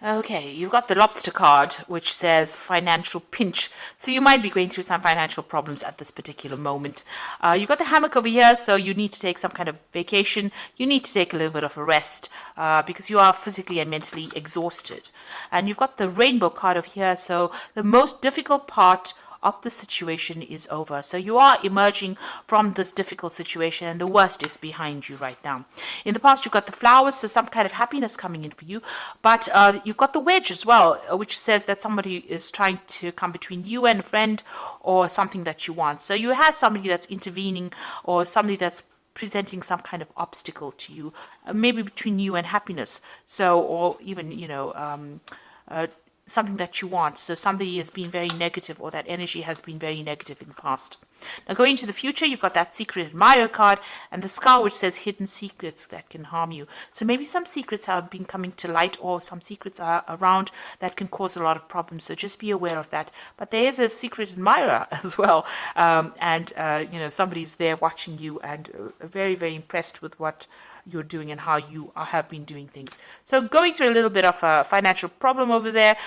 Okay, you've got the lobster card, which says financial pinch. So you might be going through some financial problems at this particular moment. You've got the hammock over here, so you need to take some kind of vacation. You need to take a little bit of a rest because you are physically and mentally exhausted. And you've got the rainbow card over here, so the most difficult part of the situation is over. So you are emerging from this difficult situation and the worst is behind you right now. In the past, you've got the flowers, so some kind of happiness coming in for you. But you've got the wedge as well, which says that somebody is trying to come between you and a friend or something that you want. So you had somebody that's intervening or somebody that's presenting some kind of obstacle to you, maybe between you and happiness. So, or even, something that you want. So somebody has been very negative or that energy has been very negative in the past. Now going into the future, you've got that secret admirer card and the skull which says hidden secrets that can harm you. So maybe some secrets have been coming to light or some secrets are around that can cause a lot of problems. So just be aware of that. But there is a secret admirer as well. Somebody's there watching you and very, very impressed with what you're doing and how you have been doing things. So going through a little bit of a financial problem over there,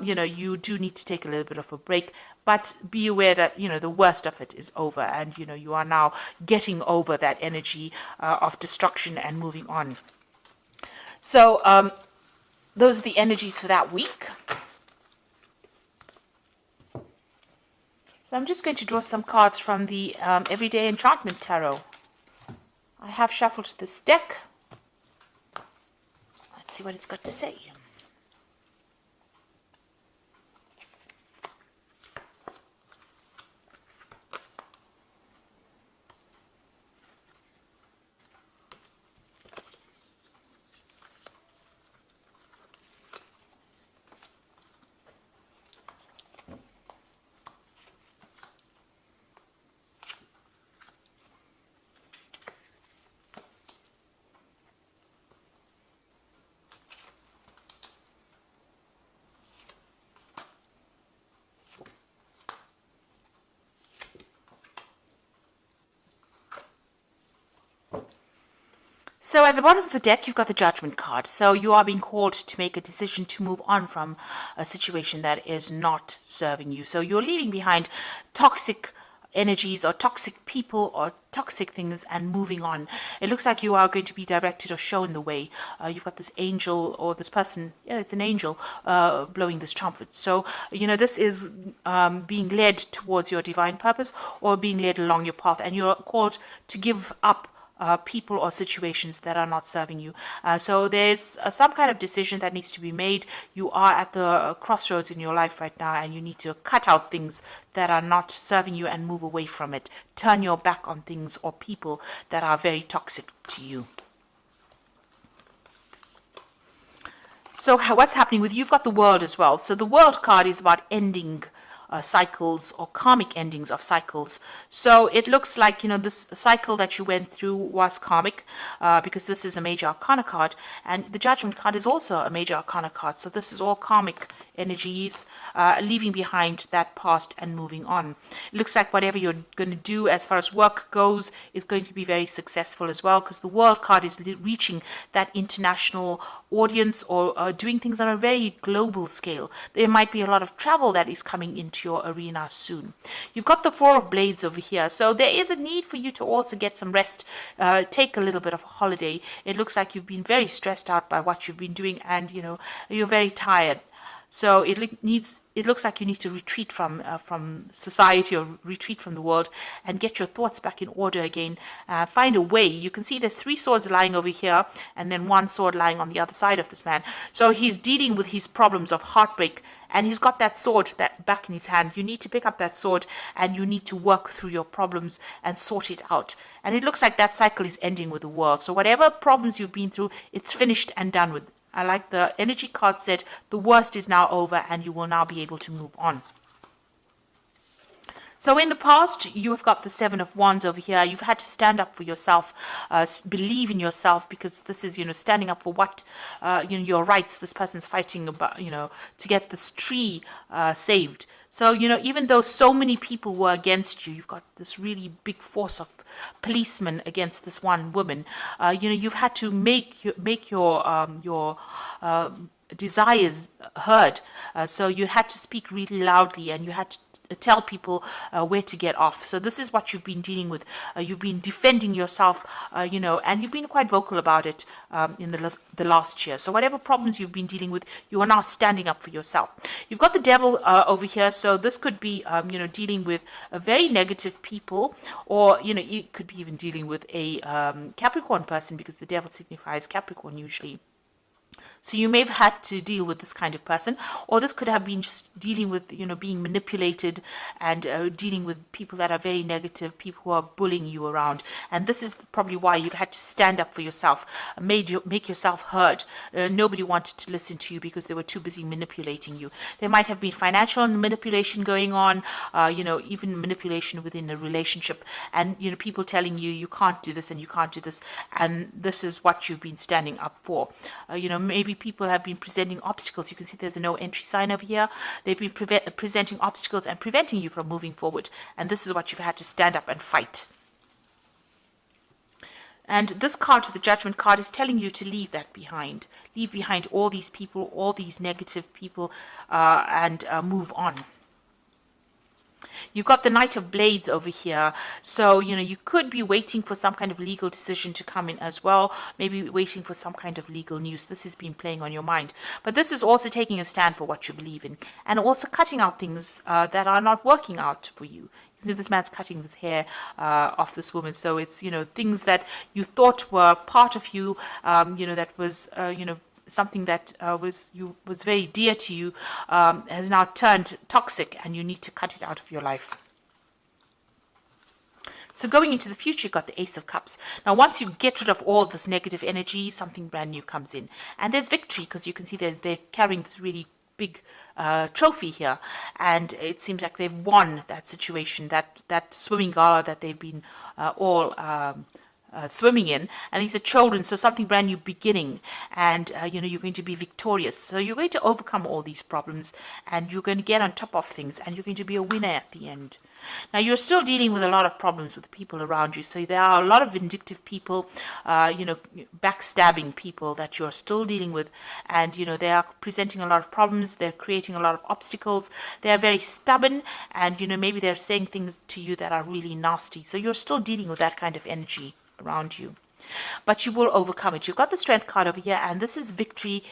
you do need to take a little bit of a break, but be aware that, the worst of it is over and, you are now getting over that energy of destruction and moving on. So those are the energies for that week. So I'm just going to draw some cards from the Everyday Enchantment Tarot. I have shuffled this deck. Let's see what it's got to say. So at the bottom of the deck, you've got the Judgment card. So you are being called to make a decision to move on from a situation that is not serving you. So you're leaving behind toxic energies or toxic people or toxic things and moving on. It looks like you are going to be directed or shown the way. You've got this angel or this person, it's an angel blowing this trumpet. So, this is being led towards your divine purpose or being led along your path, and you're called to give up people or situations that are not serving you. So there's some kind of decision that needs to be made. You are at the crossroads in your life right now and you need to cut out things that are not serving you and move away from it. Turn your back on things or people that are very toxic to you. So what's happening with you? You've got the World as well. So the World card is about ending cycles or karmic endings of cycles. So it looks like, this cycle that you went through was karmic because this is a major arcana card, and the Judgment card is also a major arcana card. So this is all karmic energies, leaving behind that past and moving on. It looks like whatever you're going to do as far as work goes is going to be very successful as well, because the World card is reaching that international audience or doing things on a very global scale. There might be a lot of travel that is coming into your arena soon. You've got the Four of Blades over here, so there is a need for you to also get some rest, take a little bit of a holiday. It looks like you've been very stressed out by what you've been doing and you're very tired. So it looks like you need to retreat from society or retreat from the world and get your thoughts back in order again. Find a way. You can see there's 3 swords lying over here and then 1 sword lying on the other side of this man. So he's dealing with his problems of heartbreak and he's got that sword that back in his hand. You need to pick up that sword and you need to work through your problems and sort it out. And it looks like that cycle is ending with the world. So whatever problems you've been through, it's finished and done with. I like the energy card said the worst is now over and you will now be able to move on. So in the past, you have got the 7 of Wands over here. You've had to stand up for yourself, believe in yourself, because this is, standing up for what, your rights. This person's fighting about, to get this tree saved. So, even though so many people were against you, you've got this really big force of policemen against this one woman. You've had to make your desires heard. So you had to speak really loudly, and you had to tell people where to get off. So this is what you've been dealing with. You've been defending yourself, and you've been quite vocal about it in the last year. So whatever problems you've been dealing with, you are now standing up for yourself. You've got the devil over here. So this could be, dealing with a very negative people, or, you could be even dealing with a Capricorn person, because the devil signifies Capricorn usually. So you may have had to deal with this kind of person, or this could have been just dealing with, being manipulated, and dealing with people that are very negative, people who are bullying you around. And this is probably why you've had to stand up for yourself, make yourself heard. Nobody wanted to listen to you because they were too busy manipulating you. There might have been financial manipulation going on, even manipulation within a relationship, and, people telling you, you can't do this and you can't do this. And this is what you've been standing up for. Maybe people have been presenting obstacles. You can see there's a no entry sign over here. They've been presenting obstacles and preventing you from moving forward. And this is what you've had to stand up and fight. And this card, the Judgment card, is telling you to leave that behind. Leave behind all these people, all these negative people, and move on. You've got the Knight of Blades over here. So, you could be waiting for some kind of legal decision to come in as well. Maybe waiting for some kind of legal news. This has been playing on your mind. But this is also taking a stand for what you believe in. And also cutting out things that are not working out for you. You see, this man's cutting the hair off this woman. So it's, things that you thought were part of you, that was, something that was very dear to you, has now turned toxic, and you need to cut it out of your life. So going into the future, you've got the Ace of Cups. Now, once you get rid of all this negative energy, something brand new comes in. And there's victory, because you can see they're carrying this really big trophy here. And it seems like they've won that situation, that swimming gala that they've been all swimming in, and these are children, so something brand new beginning, and you're going to be victorious. So you're going to overcome all these problems, and you're going to get on top of things, and you're going to be a winner at the end. Now, you're still dealing with a lot of problems with the people around you. So there are a lot of vindictive people, backstabbing people that you're still dealing with. And, they are presenting a lot of problems. They're creating a lot of obstacles. They're very stubborn. And, maybe they're saying things to you that are really nasty. So you're still dealing with that kind of energy around you. But you will overcome it. You've got the Strength card over here. And this is victory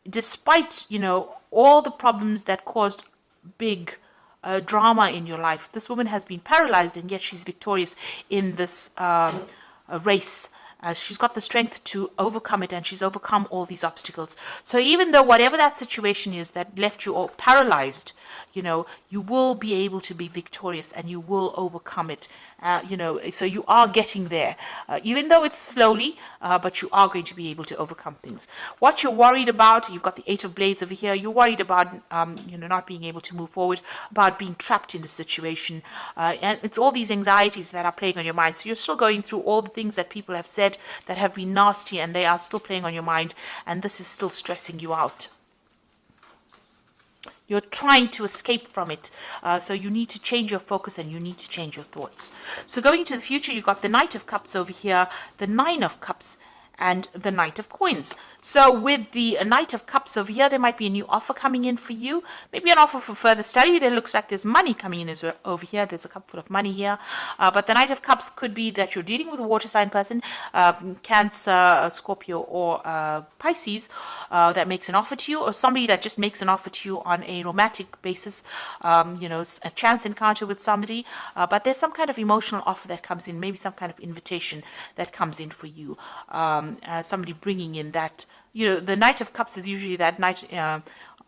despite, all the problems that caused big drama in your life. This woman has been paralyzed, and yet she's victorious in this race. She's got the strength to overcome it, and she's overcome all these obstacles. So even though whatever that situation is that left you all paralyzed, you will be able to be victorious, and you will overcome it. So you are getting there, even though it's slowly, but you are going to be able to overcome things. What you're worried about, you've got the Eight of Blades over here. You're worried about, not being able to move forward, about being trapped in the situation. And it's all these anxieties that are playing on your mind. So you're still going through all the things that people have said that have been nasty, and they are still playing on your mind. And this is still stressing you out. You're trying to escape from it. So you need to change your focus, and you need to change your thoughts. So going into the future, you've got the Knight of Cups over here, the Nine of Cups, and the Knight of Coins. So with the Knight of Cups over here, there might be a new offer coming in for you. Maybe an offer for further study. There looks like there's money coming in over here. There's a cup full of money here. But the Knight of Cups could be that you're dealing with a water sign person, Cancer, Scorpio, or Pisces, that makes an offer to you, or somebody that just makes an offer to you on a romantic basis, a chance encounter with somebody. But there's some kind of emotional offer that comes in, maybe some kind of invitation that comes in for you. Somebody bringing in that, the Knight of Cups is usually that knight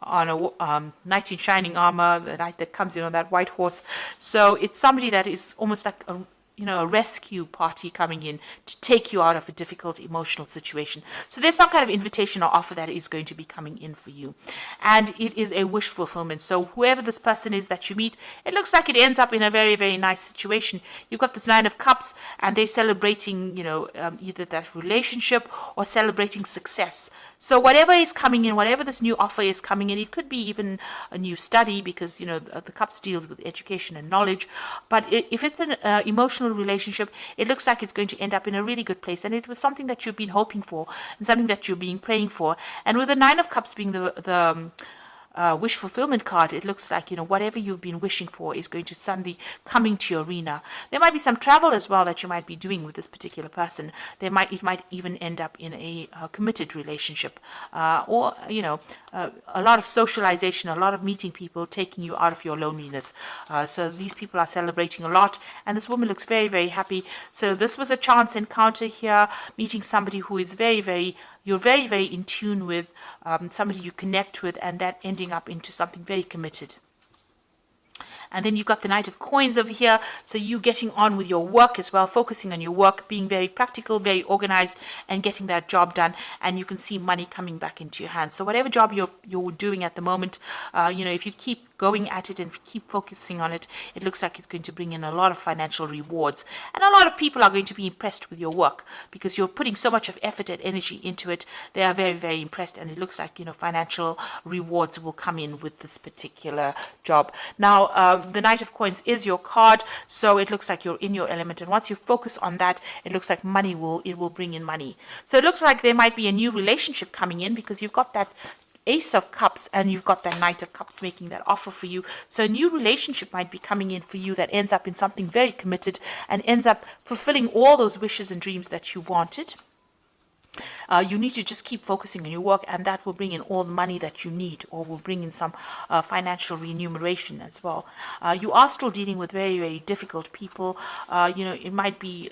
on a knight in shining armor, the knight that comes in on that white horse. So it's somebody that is almost like a rescue party coming in to take you out of a difficult emotional situation. So there's some kind of invitation or offer that is going to be coming in for you. And it is a wish fulfillment. So whoever this person is that you meet, it looks like it ends up in a very, very nice situation. You've got this Nine of Cups, and they're celebrating, either that relationship or celebrating success. So whatever is coming in, whatever this new offer is coming in, it could be even a new study, because, the Cups deals with education and knowledge. But if it's an emotional personal relationship, it looks like it's going to end up in a really good place. And it was something that you've been hoping for and something that you've been praying for. And with the Nine of Cups being the wish fulfillment card, it looks like, whatever you've been wishing for is going to suddenly come into your arena. There might be some travel as well that you might be doing with this particular person. It might even end up in a committed relationship, or a lot of socialization, a lot of meeting people, taking you out of your loneliness. So these people are celebrating a lot, and this woman looks very, very happy. So this was a chance encounter here, meeting somebody who is you're very, very in tune with, somebody you connect with, and that ending up into something very committed. And then you've got the Knight of Coins over here. So you getting on with your work as well, focusing on your work, being very practical, very organized, and getting that job done. And you can see money coming back into your hands. So whatever job you're doing at the moment, if you keep going at it and keep focusing on it, it looks like it's going to bring in a lot of financial rewards. And a lot of people are going to be impressed with your work because you're putting so much of effort and energy into it. They are very, very impressed, and it looks like, financial rewards will come in with this particular job. Now, the Knight of Coins is your card, so it looks like you're in your element. And once you focus on that, it looks like it will bring in money. So it looks like there might be a new relationship coming in because you've got that Ace of Cups and you've got that Knight of Cups making that offer for you. So a new relationship might be coming in for you that ends up in something very committed and ends up fulfilling all those wishes and dreams that you wanted. You need to just keep focusing on your work, and that will bring in all the money that you need, or will bring in some financial remuneration as well. You are still dealing with very, very difficult people. It might be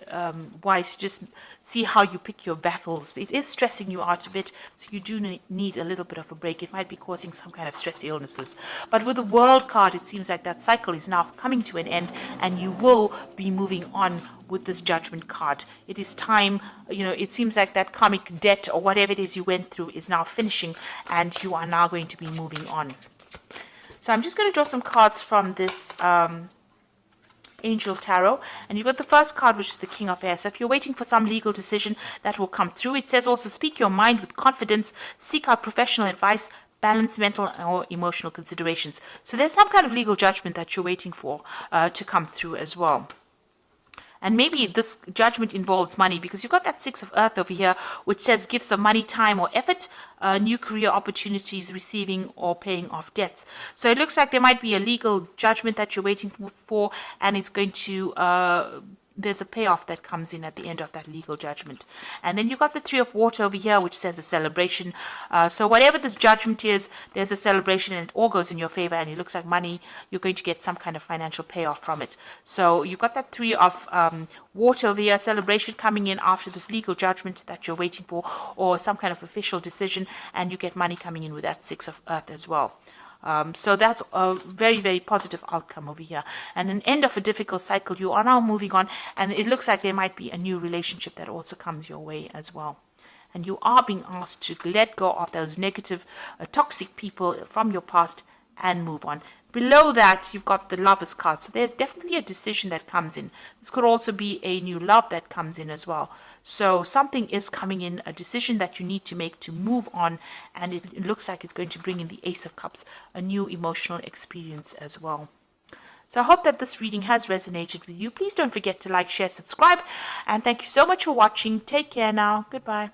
wise to just see how you pick your battles. It is stressing you out a bit, so you do need a little bit of a break. It might be causing some kind of stress illnesses. But with the World card, it seems like that cycle is now coming to an end, and you will be moving on with this Judgment card. It is time, it seems like that karmic debt or whatever it is you went through is now finishing, and you are now going to be moving on. So I'm just going to draw some cards from this Angel Tarot, and you've got the first card, which is the King of Air. So if you're waiting for some legal decision, that will come through. It says also, speak your mind with confidence, seek out professional advice, balance mental or emotional considerations. So there's some kind of legal judgment that you're waiting for to come through as well. And maybe this judgment involves money, because you've got that Six of Earth over here, which says gifts of money, time, or effort, new career opportunities, receiving or paying off debts. So it looks like there might be a legal judgment that you're waiting for, and it's going to there's a payoff that comes in at the end of that legal judgment. And then you've got the Three of Water over here, which says a celebration. So whatever this judgment is, there's a celebration, and it all goes in your favor, and it looks like money, you're going to get some kind of financial payoff from it. So you've got that Three of Water over here, celebration coming in after this legal judgment that you're waiting for, or some kind of official decision, and you get money coming in with that Six of Earth as well. So that's a very, very positive outcome over here. And an end of a difficult cycle. You are now moving on, and it looks like there might be a new relationship that also comes your way as well. And you are being asked to let go of those negative, toxic people from your past and move on. Below that, you've got the Lover's card. So there's definitely a decision that comes in. This could also be a new love that comes in as well. So something is coming in, a decision that you need to make to move on. And it looks like it's going to bring in the Ace of Cups, a new emotional experience as well. So I hope that this reading has resonated with you. Please don't forget to like, share, subscribe. And thank you so much for watching. Take care now. Goodbye.